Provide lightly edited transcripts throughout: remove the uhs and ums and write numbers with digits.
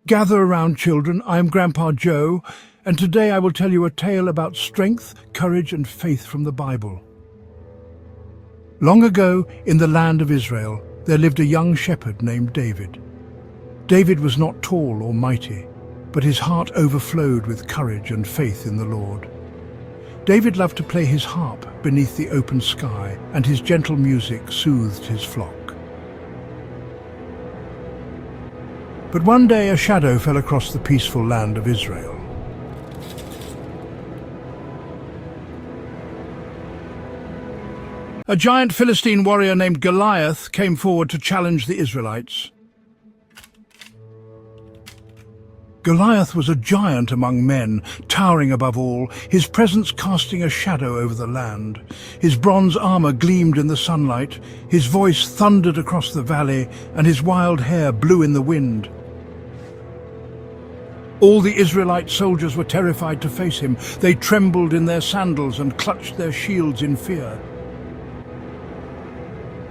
Gather around, children. I am Grandpa Joe, and today I will tell you a tale about strength, courage, and faith from the Bible. Long ago, in the land of Israel, there lived a young shepherd named David. David was not tall or mighty, but his heart overflowed with courage and faith in the Lord. David loved to play his harp beneath the open sky, and his gentle music soothed his flock. But one day a shadow fell across the peaceful land of Israel. A giant Philistine warrior named Goliath came forward to challenge the Israelites. Goliath was a giant among men, towering above all, his presence casting a shadow over the land. His bronze armor gleamed in the sunlight, his voice thundered across the valley, and his wild hair blew in the wind. All the Israelite soldiers were terrified to face him. They trembled in their sandals and clutched their shields in fear.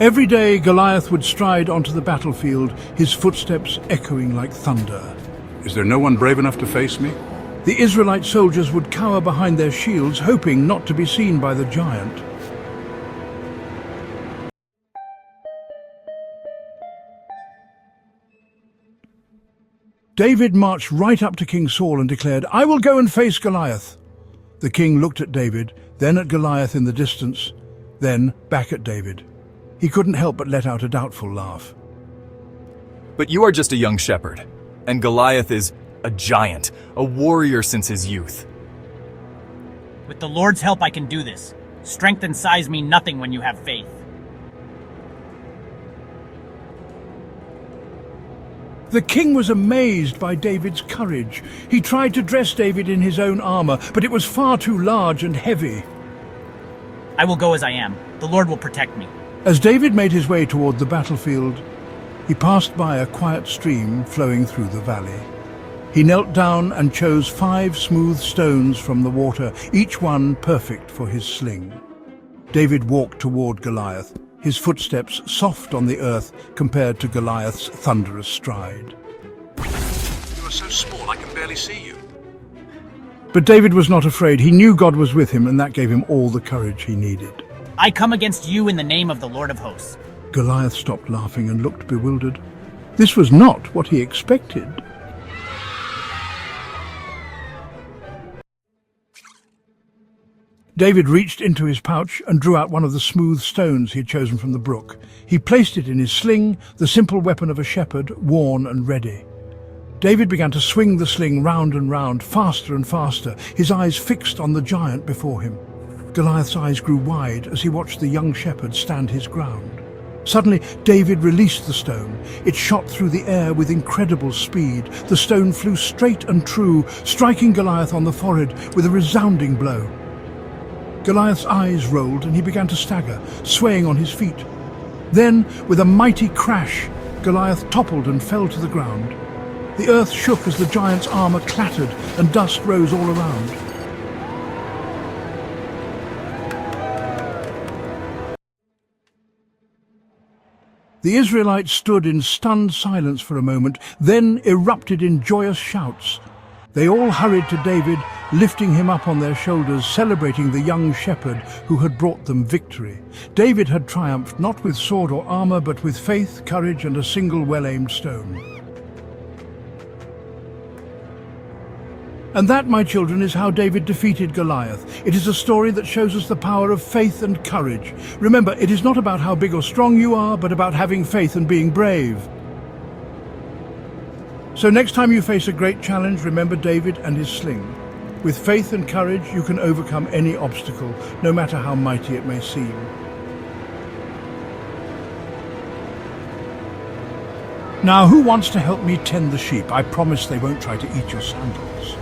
Every day Goliath would stride onto the battlefield, his footsteps echoing like thunder. Is there no one brave enough to face me? The Israelite soldiers would cower behind their shields, hoping not to be seen by the giant. David marched right up to King Saul and declared, "I will go and face Goliath." The king looked at David, then at Goliath in the distance, then back at David. He couldn't help but let out a doubtful laugh. But you are just a young shepherd, and Goliath is a giant, a warrior since his youth. With the Lord's help, I can do this. Strength and size mean nothing when you have faith. The king was amazed by David's courage. He tried to dress David in his own armor, but it was far too large and heavy. I will go as I am. The Lord will protect me. As David made his way toward the battlefield, he passed by a quiet stream flowing through the valley. He knelt down and chose 5 smooth stones from the water, each one perfect for his sling. David walked toward Goliath, his footsteps soft on the earth compared to Goliath's thunderous stride. You are so small I can barely see you. But David was not afraid. He knew God was with him, and that gave him all the courage he needed. I come against you in the name of the Lord of hosts. Goliath stopped laughing and looked bewildered. This was not what he expected. David reached into his pouch and drew out one of the smooth stones he had chosen from the brook. He placed it in his sling, the simple weapon of a shepherd, worn and ready. David began to swing the sling round and round, faster and faster, his eyes fixed on the giant before him. Goliath's eyes grew wide as he watched the young shepherd stand his ground. Suddenly, David released the stone. It shot through the air with incredible speed. The stone flew straight and true, striking Goliath on the forehead with a resounding blow. Goliath's eyes rolled and he began to stagger, swaying on his feet. Then, with a mighty crash, Goliath toppled and fell to the ground. The earth shook as the giant's armor clattered and dust rose all around. The Israelites stood in stunned silence for a moment, then erupted in joyous shouts. They all hurried to David, lifting him up on their shoulders, celebrating the young shepherd who had brought them victory. David had triumphed not with sword or armor, but with faith, courage, and a single well-aimed stone. And that, my children, is how David defeated Goliath. It is a story that shows us the power of faith and courage. Remember, it is not about how big or strong you are, but about having faith and being brave. So next time you face a great challenge, remember David and his sling. With faith and courage, you can overcome any obstacle, no matter how mighty it may seem. Now, who wants to help me tend the sheep? I promise they won't try to eat your sandals.